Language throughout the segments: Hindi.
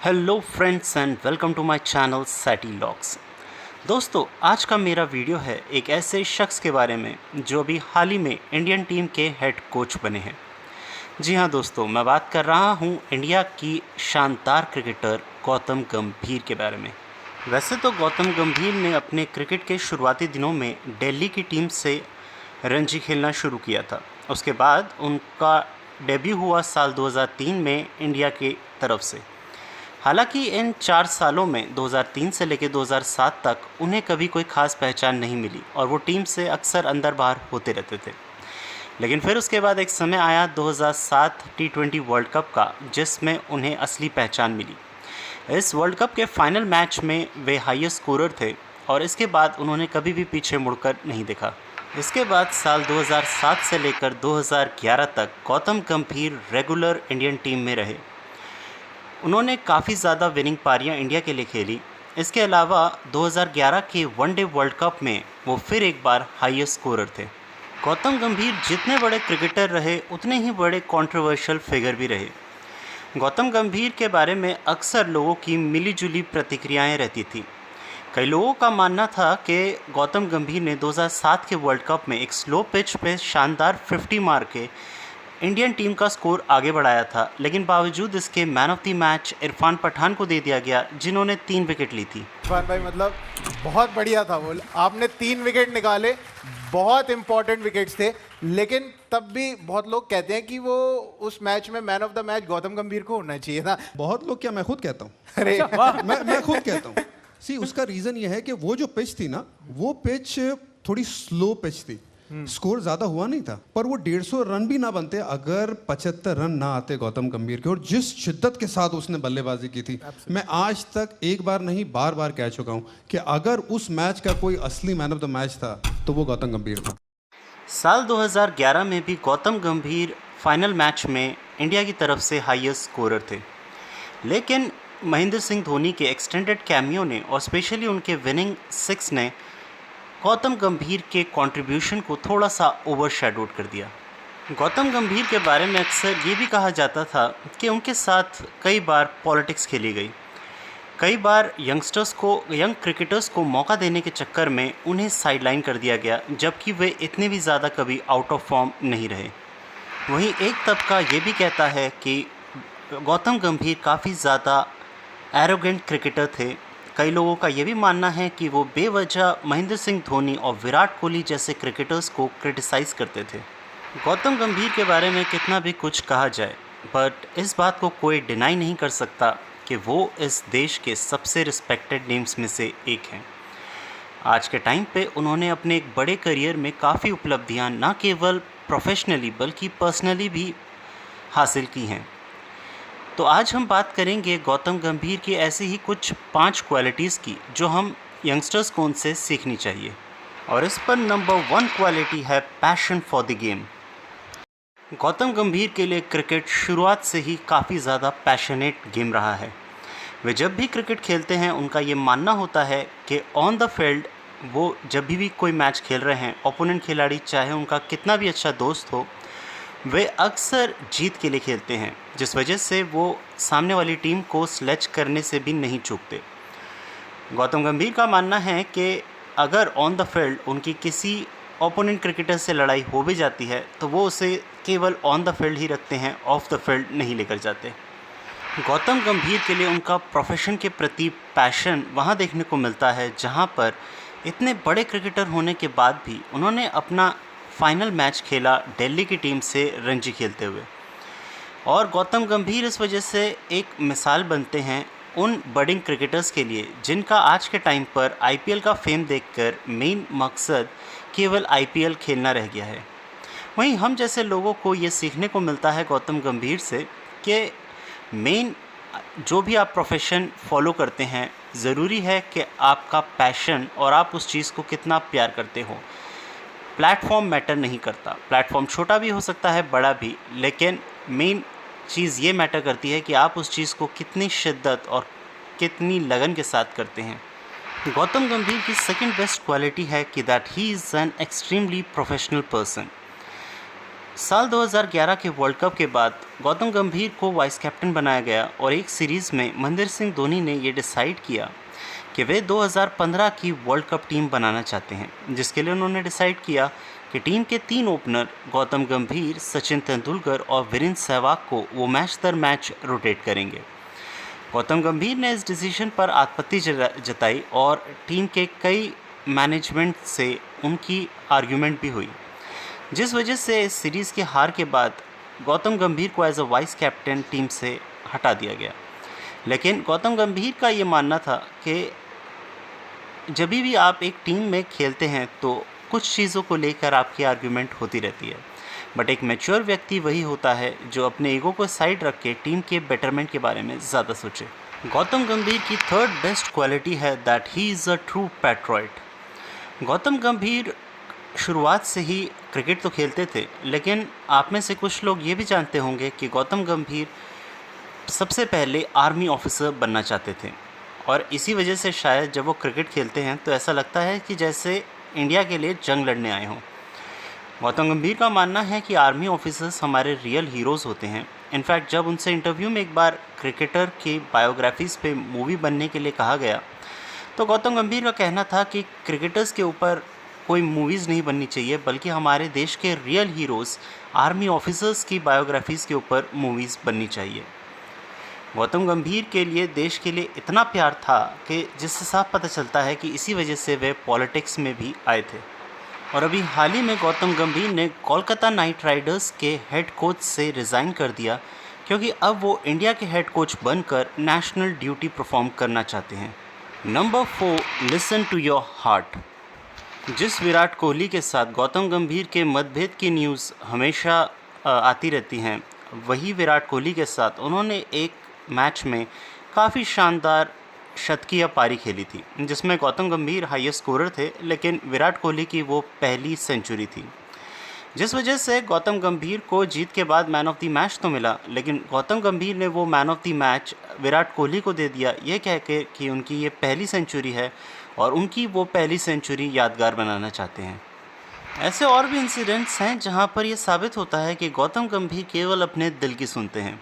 Hello friends and welcome to my channel Satty Locks. दोस्तों, आज का मेरा वीडियो है एक ऐसे शख्स के बारे में जो अभी हाल ही में इंडियन टीम के हेड कोच बने हैं। जी हाँ दोस्तों, मैं बात कर रहा हूँ इंडिया की शानदार क्रिकेटर गौतम गंभीर के बारे में। वैसे तो गौतम गंभीर ने अपने क्रिकेट के शुरुआती दिनों में दिल्ली की टीम से रणजी खेलना शुरू किया था। उसके बाद उनका डेब्यू हुआ साल 2003 में इंडिया की तरफ से। हालांकि इन 4 सालों में 2003 से लेकर 2007 तक उन्हें कभी कोई ख़ास पहचान नहीं मिली और वो टीम से अक्सर अंदर बाहर होते रहते थे। लेकिन फिर उसके बाद एक समय आया 2007 T20 वर्ल्ड कप का, जिसमें उन्हें असली पहचान मिली। इस वर्ल्ड कप के फाइनल मैच में वे हाईएस्ट स्कोरर थे और इसके बाद उन्होंने कभी भी पीछे मुड़कर नहीं देखा। इसके बाद साल 2007 से लेकर 2011 तक गौतम गंभीर रेगुलर इंडियन टीम में रहे। उन्होंने काफ़ी ज़्यादा विनिंग पारियां इंडिया के लिए खेली। इसके अलावा 2011 के वनडे वर्ल्ड कप में वो फिर एक बार हाईएस्ट स्कोरर थे। गौतम गंभीर जितने बड़े क्रिकेटर रहे उतने ही बड़े कंट्रोवर्शियल फिगर भी रहे। गौतम गंभीर के बारे में अक्सर लोगों की मिलीजुली प्रतिक्रियाएं रहती थी। कई लोगों का मानना था कि गौतम गंभीर ने 2007 के वर्ल्ड कप में एक स्लो पिच पे शानदार 50 मार के इंडियन टीम का स्कोर आगे बढ़ाया था, लेकिन बावजूद इसके man of the match Irfan Pathan को दे दिया गया, जिन्होंने 3 विकेट ली थी। इरफान भाई मतलब बहुत बढ़िया था वो, आपने 3 विकेट निकाले, बहुत इंपॉर्टेंट विकेट्स थे। लेकिन तब भी बहुत लोग कहते हैं कि वो उस मैच में man of the match Gautam Gambhir को होना चाहिए था। बहुत लोग क्या, मैं खुद कहता हूँ। अरे मैं खुद कहता हूँ। सी, उसका रीजन ये है कि वो जो पिच थी ना, वो पिच थोड़ी स्लो पिच थी। स्कोर ज्यादा हुआ नहीं था, पर वो 150 रन भी ना बनते अगर 75 रन ना आते गौतम गंभीर के। और जिस शिद्दत के साथ उसने बल्लेबाजी की थी, मैं आज तक एक बार नहीं बार बार कह चुका हूं कि अगर उस मैच का कोई असली मैन ऑफ द मैच था तो वो गौतम गंभीर था। साल 2011 में भी गौतम गंभीर फाइनल मैच में इंडिया की तरफ से हाईएस्ट स्कोरर थे, लेकिन महेंद्र सिंह धोनी के एक्सटेंडेड कैमियो ने और स्पेशली उनके विनिंग 6 ने गौतम गंभीर के कंट्रीब्यूशन को थोड़ा सा ओवरशैडोड कर दिया। गौतम गंभीर के बारे में अक्सर ये भी कहा जाता था कि उनके साथ कई बार पॉलिटिक्स खेली गई। कई बार यंग क्रिकेटर्स को मौका देने के चक्कर में उन्हें साइडलाइन कर दिया गया, जबकि वे इतने भी ज़्यादा कभी आउट ऑफ फॉर्म नहीं रहे। वहीं एक तबका ये भी कहता है कि गौतम गंभीर काफ़ी ज़्यादा एरोगेंट क्रिकेटर थे। कई लोगों का ये भी मानना है कि वो बेवजह महेंद्र सिंह धोनी और विराट कोहली जैसे क्रिकेटर्स को क्रिटिसाइज़ करते थे। गौतम गंभीर के बारे में कितना भी कुछ कहा जाए, बट इस बात को कोई डिनाई नहीं कर सकता कि वो इस देश के सबसे रिस्पेक्टेड नेम्स में से एक हैं। आज के टाइम पे उन्होंने अपने एक बड़े करियर में काफ़ी उपलब्धियां ना केवल प्रोफेशनली बल्कि पर्सनली भी हासिल की हैं। तो आज हम बात करेंगे गौतम गंभीर की ऐसी ही कुछ 5 क्वालिटीज़ की जो हम यंगस्टर्स को उनसे सीखनी चाहिए। और इस पर नंबर 1 क्वालिटी है passion for the game. Gautam गंभीर के लिए क्रिकेट शुरुआत से ही काफ़ी ज़्यादा पैशनेट गेम रहा है। वे जब भी क्रिकेट खेलते हैं उनका ये मानना होता है कि ऑन द फील्ड वो जब भी कोई मैच खेल रहे हैं, ओपोनेंट खिलाड़ी चाहे उनका कितना भी अच्छा दोस्त हो, वे अक्सर जीत के लिए खेलते हैं, जिस वजह से वो सामने वाली टीम को स्लेज करने से भी नहीं चूकते। गौतम गंभीर का मानना है कि अगर ऑन द फील्ड उनकी किसी ओपोनेंट क्रिकेटर से लड़ाई हो भी जाती है तो वो उसे केवल ऑन द फील्ड ही रखते हैं, ऑफ द फील्ड नहीं लेकर जाते। गौतम गंभीर के लिए उनका प्रोफेशन के प्रति पैशन वहाँ देखने को मिलता है जहाँ पर इतने बड़े क्रिकेटर होने के बाद भी उन्होंने अपना फाइनल मैच खेला दिल्ली की टीम से रणजी खेलते हुए। और गौतम गंभीर इस वजह से एक मिसाल बनते हैं उन बडिंग क्रिकेटर्स के लिए जिनका आज के टाइम पर आईपीएल का फेम देखकर मेन मकसद केवल आईपीएल खेलना रह गया है। वहीं हम जैसे लोगों को ये सीखने को मिलता है गौतम गंभीर से कि मेन जो भी आप प्रोफेशन फॉलो करते हैं, ज़रूरी है कि आपका पैशन और आप उस चीज़ को कितना प्यार करते हो। प्लेटफॉर्म मैटर नहीं करता। प्लेटफॉर्म छोटा भी हो सकता है, बड़ा भी, लेकिन मेन चीज़ ये मैटर करती है कि आप उस चीज़ को कितनी शिद्दत और कितनी लगन के साथ करते हैं। गौतम गंभीर की सेकंड बेस्ट क्वालिटी है कि that he is an extremely professional person. साल 2011 के वर्ल्ड कप के बाद गौतम गंभीर को वाइस कैप्टन बनाया गया और एक सीरीज़ में महेंद्र सिंह धोनी ने ये डिसाइड किया कि वे 2015 की वर्ल्ड कप टीम बनाना चाहते हैं, जिसके लिए उन्होंने डिसाइड किया कि टीम के 3 ओपनर गौतम गंभीर, सचिन तेंदुलकर और वीरेंद्र सहवाग को वो मैच दर मैच रोटेट करेंगे। गौतम गंभीर ने इस डिसीजन पर आपत्ति जताई और टीम के कई मैनेजमेंट से उनकी आर्ग्यूमेंट भी हुई, जिस वजह से इस सीरीज़ की हार के बाद गौतम गंभीर को as a vice captain team से हटा दिया गया। लेकिन गौतम गंभीर का ये मानना था कि जब भी आप एक टीम में खेलते हैं तो कुछ चीज़ों को लेकर आपकी आर्ग्यूमेंट होती रहती है, बट एक मैच्योर व्यक्ति वही होता है जो अपने ईगो को साइड रख के टीम के बेटरमेंट के बारे में ज़्यादा सोचे। गौतम गंभीर की थर्ड बेस्ट क्वालिटी है that he is a true patriot. Gautam गंभीर शुरुआत से ही क्रिकेट तो खेलते थे, लेकिन आप में से कुछ लोग ये भी जानते होंगे कि गौतम गंभीर सबसे पहले आर्मी ऑफिसर बनना चाहते थे और इसी वजह से शायद जब वो क्रिकेट खेलते हैं तो ऐसा लगता है कि जैसे इंडिया के लिए जंग लड़ने आए हों। गौतम गंभीर का मानना है कि आर्मी ऑफिसर्स हमारे रियल हीरोज़ होते हैं। इनफैक्ट जब उनसे इंटरव्यू में एक बार क्रिकेटर की बायोग्राफीज़ पे मूवी बनने के लिए कहा गया तो गौतम गंभीर का कहना था कि क्रिकेटर्स के ऊपर कोई मूवीज़ नहीं बननी चाहिए, बल्कि हमारे देश के रियल हीरोज़ आर्मी ऑफिसर्स की बायोग्राफीज़ के ऊपर मूवीज़ बननी चाहिए। गौतम गंभीर के लिए देश के लिए इतना प्यार था कि जिससे साफ पता चलता है कि इसी वजह से वे पॉलिटिक्स में भी आए थे। और अभी हाल ही में गौतम गंभीर ने कोलकाता नाइट राइडर्स के हेड कोच से रिज़ाइन कर दिया, क्योंकि अब वो इंडिया के हेड कोच बनकर नेशनल ड्यूटी परफॉर्म करना चाहते हैं। Number 4, listen to your heart. जिस विराट कोहली के साथ गौतम गंभीर के मतभेद की न्यूज़ हमेशा आती रहती हैं, वही विराट कोहली के साथ उन्होंने एक मैच में काफ़ी शानदार शतकीय पारी खेली थी, जिसमें गौतम गंभीर हाईएस्ट स्कोरर थे, लेकिन विराट कोहली की वो पहली सेंचुरी थी, जिस वजह से गौतम गंभीर को जीत के बाद मैन ऑफ द मैच तो मिला, लेकिन गौतम गंभीर ने वो man of the match Virat Kohli को दे दिया, ये कह के कि उनकी ये पहली सेंचुरी है और उनकी वो पहली सेंचुरी यादगार बनाना चाहते हैं। ऐसे और भी इंसिडेंट्स हैं जहां पर यह साबित होता है कि गौतम गंभीर केवल अपने दिल की सुनते हैं।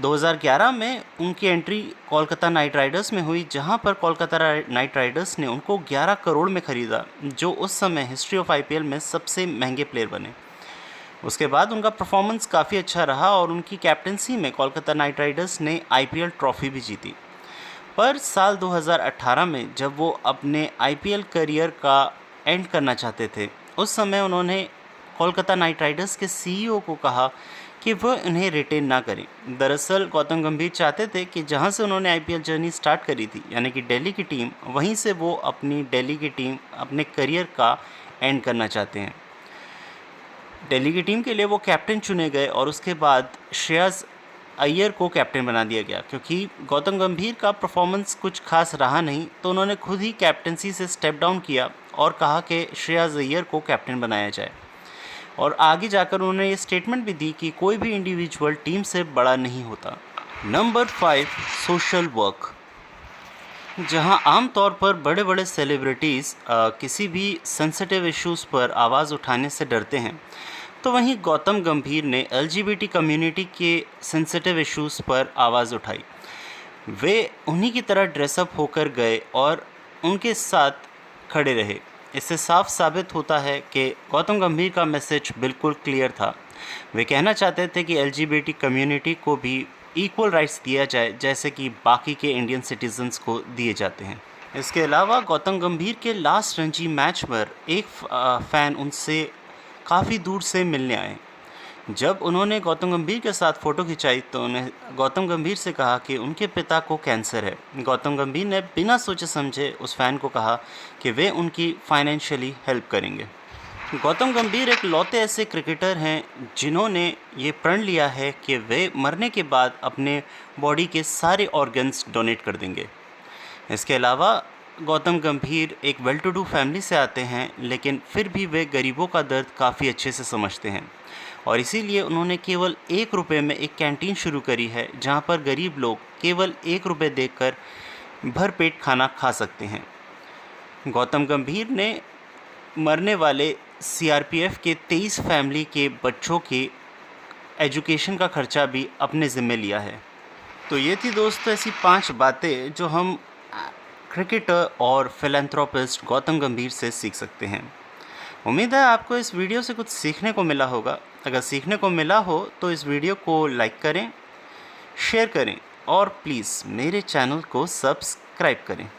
2011 में उनकी एंट्री कोलकाता नाइट राइडर्स में हुई, जहां पर कोलकाता नाइट राइडर्स ने उनको 11 करोड़ में ख़रीदा, जो उस समय हिस्ट्री ऑफ आईपीएल में सबसे महंगे प्लेयर बने। उसके बाद उनका परफॉर्मेंस काफ़ी अच्छा रहा और उनकी कैप्टनसी में कोलकाता नाइट राइडर्स ने आईपीएल ट्रॉफ़ी भी जीती। पर साल 2018 में जब वो अपने आईपीएल करियर का एंड करना चाहते थे, उस समय उन्होंने कोलकाता नाइट राइडर्स के सीईओ को कहा कि वह उन्हें रिटेन ना करें। दरअसल गौतम गंभीर चाहते थे कि जहां से उन्होंने आईपीएल जर्नी स्टार्ट करी थी, यानी कि दिल्ली की टीम, वहीं से वो अपनी दिल्ली की टीम अपने करियर का एंड करना चाहते हैं। दिल्ली की टीम के लिए वो कैप्टन चुने गए और उसके बाद श्रेयस अय्यर को कैप्टन बना दिया गया। क्योंकि गौतम गंभीर का परफॉर्मेंस कुछ खास रहा नहीं, तो उन्होंने खुद ही कैप्टनसी से स्टेप डाउन किया और कहा कि श्रेयस अय्यर को कैप्टन बनाया जाए। और आगे जाकर उन्होंने ये स्टेटमेंट भी दी कि कोई भी इंडिविजुअल टीम से बड़ा नहीं होता। Number 5, social work. जहां आमतौर पर बड़े बड़े सेलिब्रिटीज़ किसी भी सेंसिटिव इश्यूज़ पर आवाज़ उठाने से डरते हैं, तो वहीं गौतम गंभीर ने एलजीबीटी कम्युनिटी के सेंसिटिव इश्यूज़ पर आवाज़ उठाई। वे उन्हीं की तरह ड्रेसअप होकर गए और उनके साथ खड़े रहे। इससे साफ साबित होता है कि गौतम गंभीर का मैसेज बिल्कुल क्लियर था। वे कहना चाहते थे कि एलजीबीटी कम्युनिटी को भी इक्वल राइट्स दिया जाए जैसे कि बाकी के इंडियन सिटीजन्स को दिए जाते हैं। इसके अलावा गौतम गंभीर के लास्ट रणजी मैच पर एक फ़ैन उनसे काफ़ी दूर से मिलने आए। जब उन्होंने गौतम गंभीर के साथ फ़ोटो खिंचाई तो उन्हें गौतम गंभीर से कहा कि उनके पिता को कैंसर है। गौतम गंभीर ने बिना सोचे समझे उस फ़ैन को कहा कि वे उनकी फाइनेंशियली हेल्प करेंगे। गौतम गंभीर एक लौते ऐसे क्रिकेटर हैं जिन्होंने ये प्रण लिया है कि वे मरने के बाद अपने बॉडी के सारे ऑर्गन्स डोनेट कर देंगे। इसके अलावा गौतम गंभीर एक वेल टू डू फैमिली से आते हैं, लेकिन फिर भी वे गरीबों का दर्द काफ़ी अच्छे से समझते हैं और इसीलिए उन्होंने केवल 1 रुपये में एक कैंटीन शुरू करी है, जहां पर गरीब लोग केवल 1 रुपये देकर भरपेट खाना खा सकते हैं। गौतम गंभीर ने मरने वाले सीआरपीएफ के 23 फैमिली के बच्चों के एजुकेशन का खर्चा भी अपने ज़िम्मे लिया है। तो ये थी दोस्तों ऐसी 5 बातें जो हम क्रिकेटर और फिलैंथ्रोपिस्ट गौतम गंभीर से सीख सकते हैं। उम्मीद है आपको इस वीडियो से कुछ सीखने को मिला होगा। अगर सीखने को मिला हो तो इस वीडियो को लाइक करें, शेयर करें और प्लीज़ मेरे चैनल को सब्सक्राइब करें।